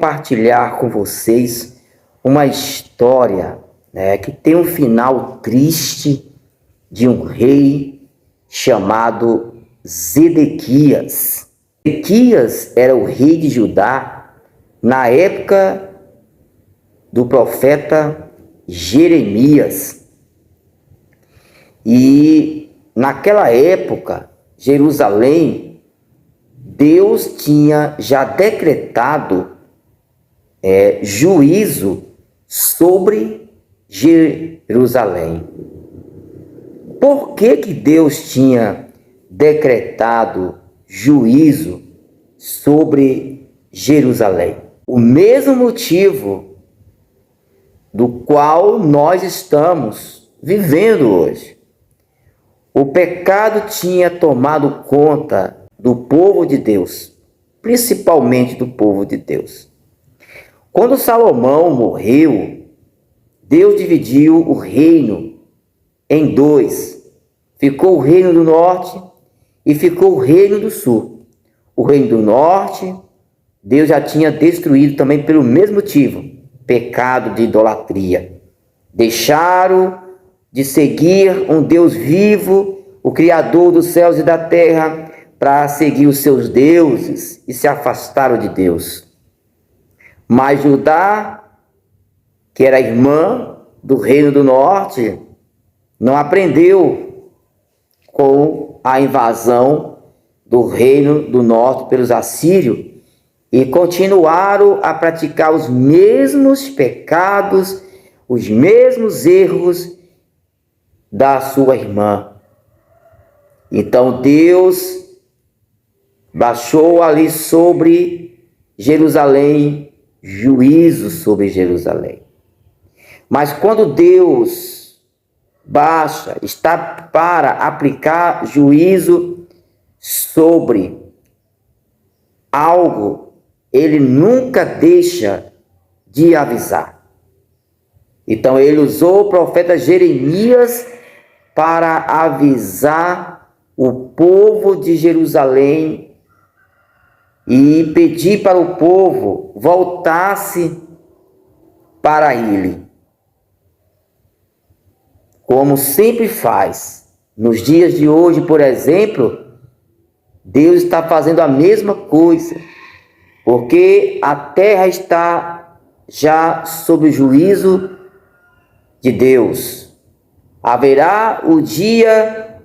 compartilhar com vocês uma história, que tem um final triste de um rei chamado Zedequias. Zedequias era o rei de Judá na época do profeta Jeremias. E naquela época, Jerusalém, Deus tinha já decretado juízo sobre Jerusalém. Por que Deus tinha decretado juízo sobre Jerusalém? O mesmo motivo do qual nós estamos vivendo hoje. O pecado tinha tomado conta do povo de Deus, principalmente do povo de Deus. Quando Salomão morreu, Deus dividiu o reino em dois. Ficou o reino do norte e ficou o reino do sul. O reino do norte, Deus já tinha destruído também pelo mesmo motivo, pecado de idolatria. Deixaram de seguir um Deus vivo, o Criador dos céus e da terra, para seguir os seus deuses e se afastaram de Deus. Mas Judá, que era irmã do reino do norte, não aprendeu com a invasão do reino do norte pelos assírios e continuaram a praticar os mesmos pecados, os mesmos erros da sua irmã. Então Deus baixou ali sobre Jerusalém juízo sobre Jerusalém. Mas quando Deus baixa, está para aplicar juízo sobre algo, ele nunca deixa de avisar. Então ele usou o profeta Jeremias para avisar o povo de Jerusalém e pedir para o povo voltasse para ele. Como sempre faz. Nos dias de hoje, por exemplo, Deus está fazendo a mesma coisa, porque a terra está já sob o juízo de Deus. Haverá o dia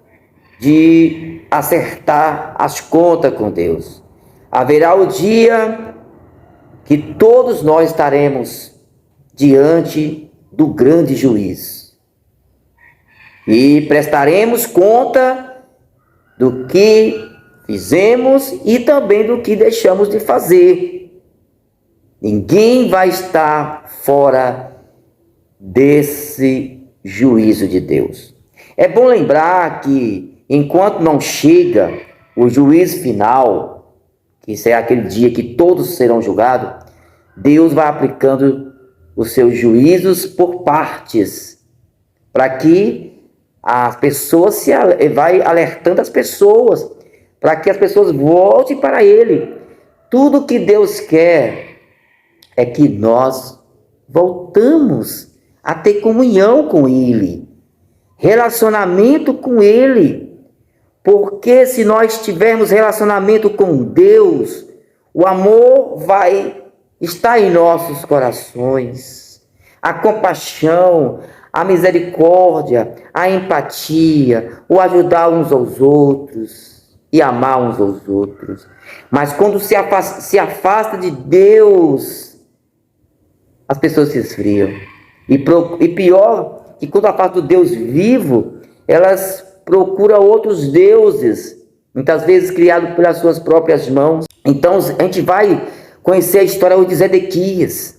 de acertar as contas com Deus. Haverá o dia que todos nós estaremos diante do grande juiz. E prestaremos conta do que fizemos e também do que deixamos de fazer. Ninguém vai estar fora desse juízo de Deus. É bom lembrar que enquanto não chega o juízo final, que será aquele dia que todos serão julgados, Deus vai aplicando os seus juízos por partes, para que as pessoas vai alertando as pessoas, para que as pessoas voltem para Ele. Tudo que Deus quer é que nós voltamos a ter comunhão com Ele, relacionamento com Ele. Porque se nós tivermos relacionamento com Deus, o amor vai estar em nossos corações. A compaixão, a misericórdia, a empatia, o ajudar uns aos outros e amar uns aos outros. Mas quando se afasta de Deus, as pessoas se esfriam. E pior, que quando afasta do Deus vivo, elas procuram outros deuses, muitas vezes criados pelas suas próprias mãos. Então a gente vai conhecer a história de Zedequias.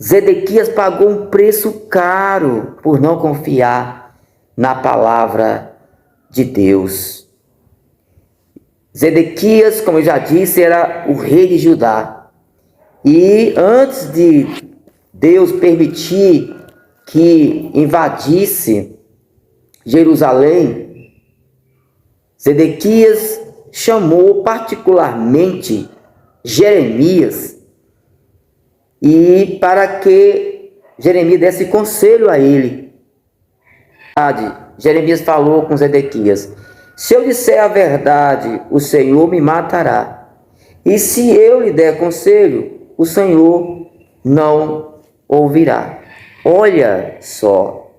Zedequias pagou um preço caro por não confiar na palavra de Deus. Zedequias, como eu já disse, era o rei de Judá. E antes de Deus permitir que invadisse Jerusalém, Zedequias chamou particularmente Jeremias e para que Jeremias desse conselho a ele. Jeremias falou com Zedequias: se eu disser a verdade, o Senhor me matará. E se eu lhe der conselho, o Senhor não ouvirá. Olha só,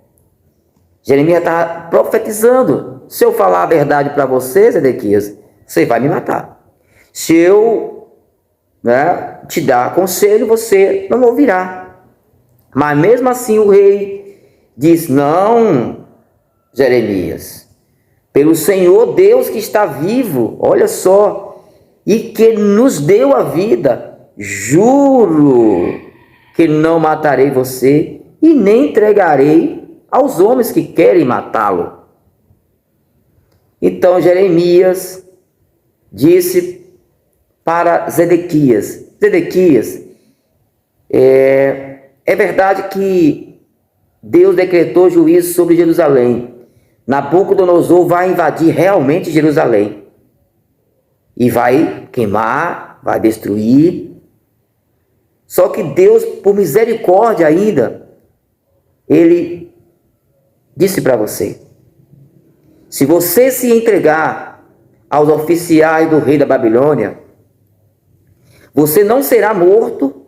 Jeremias está profetizando: se eu falar a verdade para você, Zedequias, você vai me matar. Se eu te dar conselho, você não ouvirá. Mas mesmo assim o rei diz: não, Jeremias, pelo Senhor Deus que está vivo, olha só, e que nos deu a vida, juro que não matarei você e nem entregarei aos homens que querem matá-lo. Então Jeremias disse para Zedequias: Zedequias, é verdade que Deus decretou juízo sobre Jerusalém. Nabucodonosor vai invadir realmente Jerusalém e vai queimar, vai destruir. Só que Deus, por misericórdia ainda, ele disse para você: se você se entregar aos oficiais do rei da Babilônia, você não será morto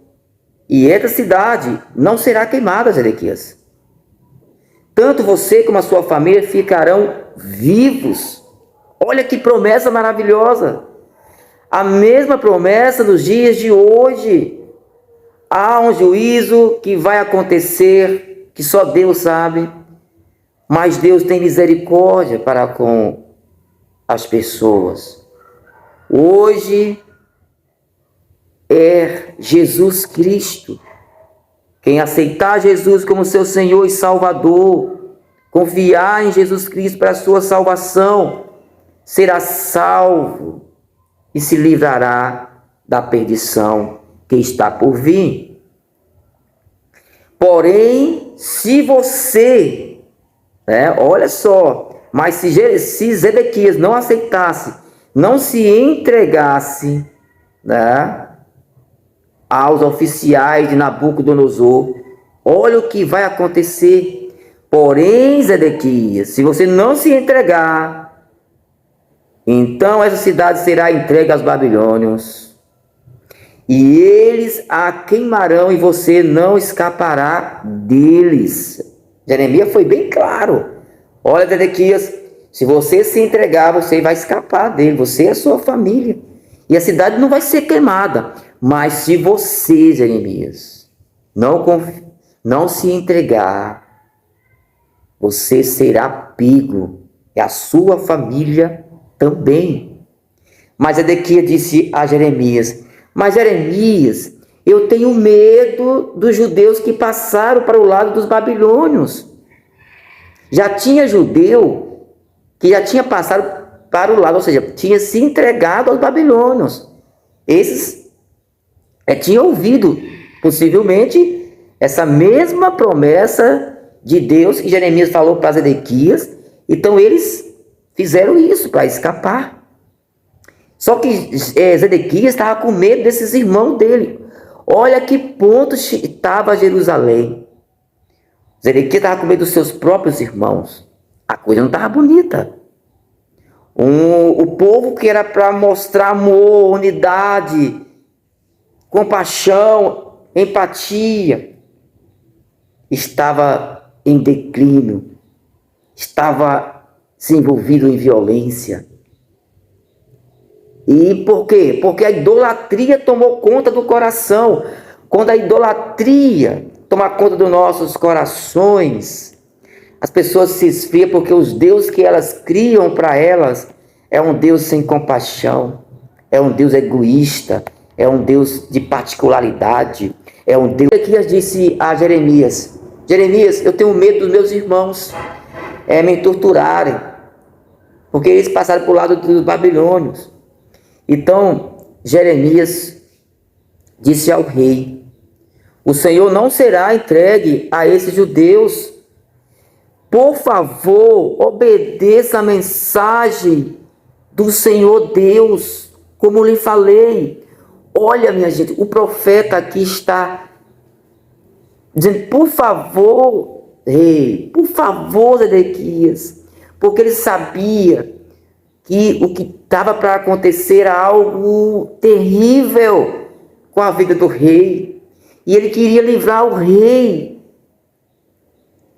e essa cidade não será queimada, Zedequias. Tanto você como a sua família ficarão vivos. Olha que promessa maravilhosa. A mesma promessa nos dias de hoje. Há um juízo que vai acontecer, que só Deus sabe, mas Deus tem misericórdia para com as pessoas. Hoje é Jesus Cristo. Quem aceitar Jesus como seu Senhor e Salvador, confiar em Jesus Cristo para a sua salvação, será salvo e se livrará da perdição que está por vir. Porém, se você, olha só, mas se Zedequias não aceitasse, não se entregasse, aos oficiais de Nabucodonosor, olha o que vai acontecer. Porém, Zedequias, se você não se entregar, então essa cidade será entregue aos babilônios, e eles a queimarão, e você não escapará deles. Jeremias foi bem claro. Olha, Zedequias, se você se entregar, você vai escapar dele, você e a sua família, e a cidade não vai ser queimada. Mas se você, Jeremias, não se entregar, você será pego, e a sua família também. Mas Zedequias disse a Jeremias: mas Jeremias, eu tenho medo dos judeus que passaram para o lado dos babilônios. Já tinha judeu que já tinha passado para o lado, ou seja, tinha se entregado aos babilônios. Esses tinham ouvido, possivelmente, essa mesma promessa de Deus que Jeremias falou para Zedequias. Então eles fizeram isso para escapar. Só que Zedequias estava com medo desses irmãos dele. Olha que ponto estava Jerusalém. Zedequias estava com medo dos seus próprios irmãos. A coisa não estava bonita. O povo que era para mostrar amor, unidade, compaixão, empatia, estava em declínio, estava se envolvido em violência. E por quê? Porque a idolatria tomou conta do coração. Quando a idolatria toma conta dos nossos corações, as pessoas se esfriam, porque os deuses que elas criam para elas é um Deus sem compaixão, é um Deus egoísta, é um Deus de particularidade, é um Deus que disse a Jeremias: Jeremias, eu tenho medo dos meus irmãos me torturarem, porque eles passaram para o lado dos babilônios. Então Jeremias disse ao rei: o Senhor não será entregue a esses judeus. Por favor, obedeça a mensagem do Senhor Deus, como lhe falei. Olha, minha gente, o profeta aqui está dizendo: por favor, rei, por favor, Zedequias, porque ele sabia que o que estava para acontecer era algo terrível com a vida do rei, e ele queria livrar o rei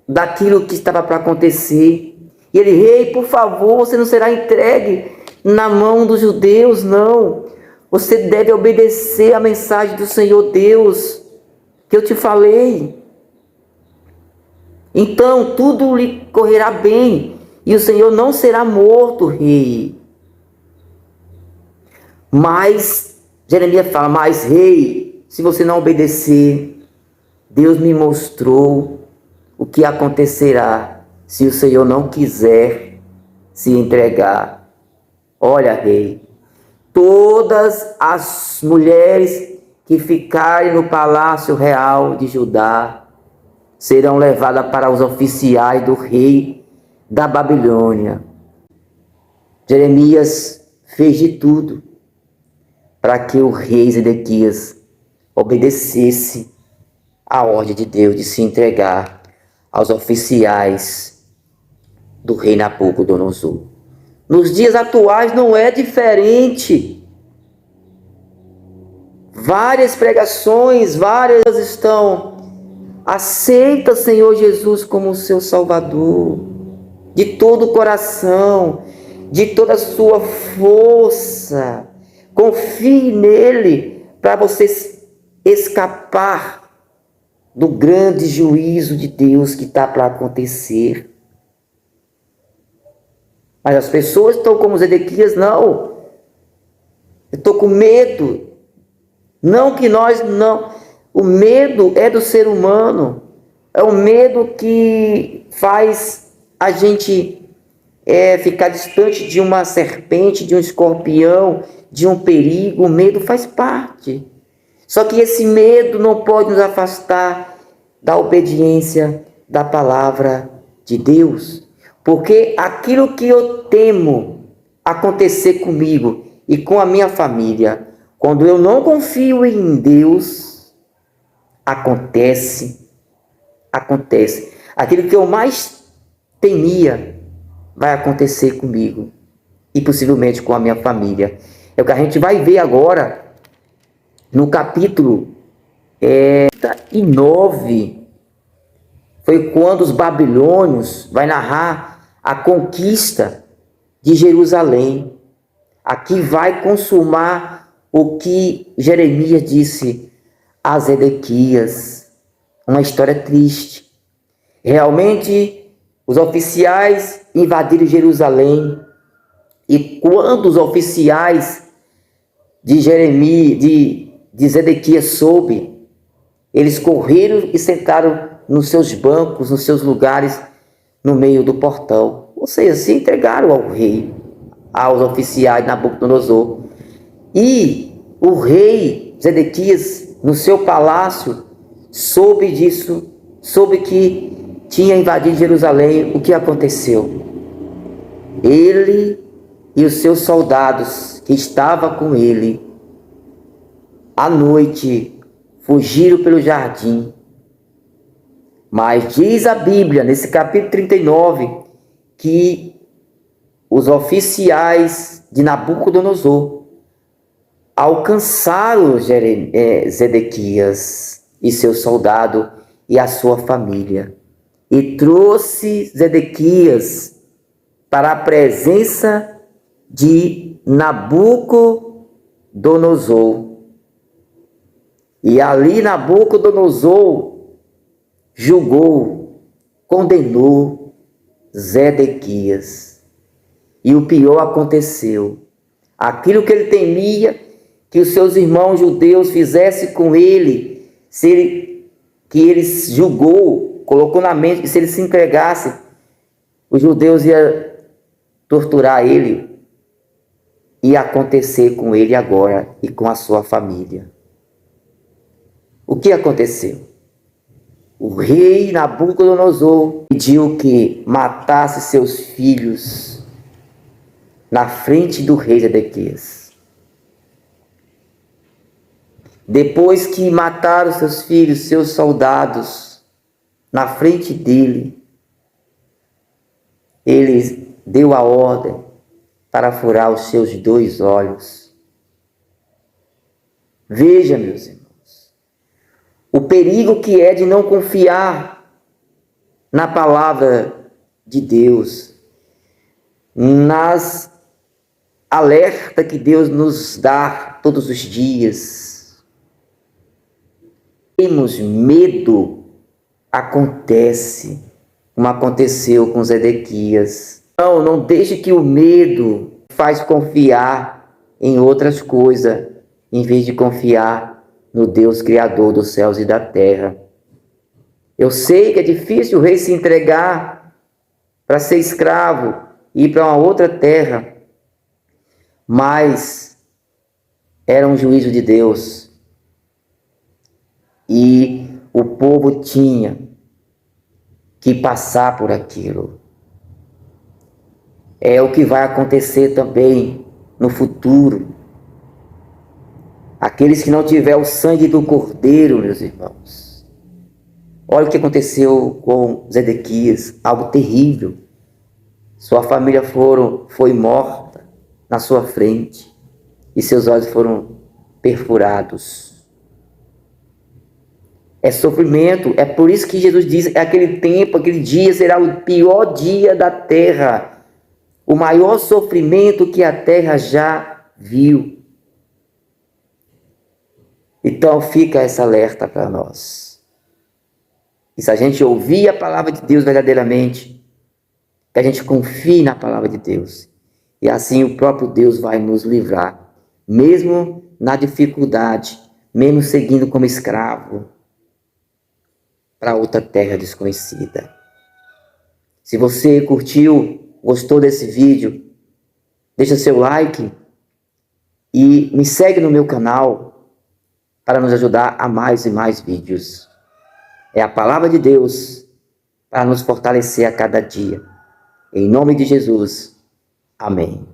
daquilo que estava para acontecer. E ele: rei, por favor, você não será entregue na mão dos judeus, não. Você deve obedecer à mensagem do Senhor Deus que eu te falei. Então tudo lhe correrá bem e o Senhor não será morto, rei. Mas Jeremias fala: mas rei, se você não obedecer, Deus me mostrou o que acontecerá se o Senhor não quiser se entregar. Olha, rei, todas as mulheres que ficarem no palácio real de Judá serão levadas para os oficiais do rei da Babilônia. Jeremias fez de tudo para que o rei Zedequias obedecesse à ordem de Deus de se entregar aos oficiais do rei Nabucodonosor. Nos dias atuais não é diferente. Várias pregações, várias estão: aceita Senhor Jesus como seu Salvador, de todo o coração, de toda a sua força. Confie nele para você escapar do grande juízo de Deus que está para acontecer. Mas as pessoas estão como Zedequias: não, eu estou com medo. Não que nós não. O medo é do ser humano. É o medo que faz a gente ficar distante de uma serpente, de um escorpião, de um perigo. O medo faz parte. Só que esse medo não pode nos afastar da obediência da palavra de Deus. Porque aquilo que eu temo acontecer comigo e com a minha família, quando eu não confio em Deus, acontece. Aquilo que eu mais temia vai acontecer comigo e possivelmente com a minha família. É o que a gente vai ver agora no capítulo 9. Foi quando os babilônios vai narrar a conquista de Jerusalém. Aqui vai consumar o que Jeremias disse a Zedequias. Uma história triste. Realmente, os oficiais invadiram Jerusalém. E quando os oficiais de Zedequias soube, eles correram e sentaram nos seus bancos, nos seus lugares, no meio do portão. Ou seja, se entregaram ao rei, aos oficiais de Nabucodonosor. E o rei Zedequias, no seu palácio, soube disso, soube que tinha invadido Jerusalém. O que aconteceu? Ele e os seus soldados que estavam com ele, à noite, fugiram pelo jardim. Mas diz a Bíblia, nesse capítulo 39, que os oficiais de Nabucodonosor alcançaram Zedequias e seu soldado e a sua família, e trouxe Zedequias para a presença de Nabucodonosor. E ali Nabucodonosor julgou, condenou Zedequias. E o pior aconteceu. Aquilo que ele temia que os seus irmãos judeus fizessem com ele, que ele julgou, colocou na mente que se ele se entregasse, os judeus iam torturar ele, ia acontecer com ele agora e com a sua família. O que aconteceu? O rei Nabucodonosor pediu que matasse seus filhos na frente do rei Zedequias. depois que mataram seus filhos, seus soldados, na frente dele, ele deu a ordem para furar os seus 2 olhos. Veja, meus irmãos, o perigo que é de não confiar na palavra de Deus, nas alerta que Deus nos dá todos os dias. Temos medo, acontece, como aconteceu com Zedequias. Não deixe que o medo faz confiar em outras coisas, em vez de confiar no Deus Criador dos céus e da terra. Eu sei que é difícil o rei se entregar para ser escravo e ir para uma outra terra, mas era um juízo de Deus e o povo tinha que passar por aquilo. É o que vai acontecer também no futuro. Aqueles que não tiver o sangue do Cordeiro, meus irmãos. Olha o que aconteceu com Zedequias, algo terrível. Sua família foi morta na sua frente e seus olhos foram perfurados. É sofrimento, é por isso que Jesus diz, aquele tempo, aquele dia será o pior dia da terra, o maior sofrimento que a terra já viu. Então fica essa alerta para nós. E se a gente ouvir a palavra de Deus verdadeiramente, que a gente confie na palavra de Deus, e assim o próprio Deus vai nos livrar, mesmo na dificuldade, mesmo seguindo como escravo, para outra terra desconhecida. Se você curtiu, gostou desse vídeo, deixa seu like e me segue no meu canal para nos ajudar a mais e mais vídeos. É a palavra de Deus para nos fortalecer a cada dia. Em nome de Jesus. Amém.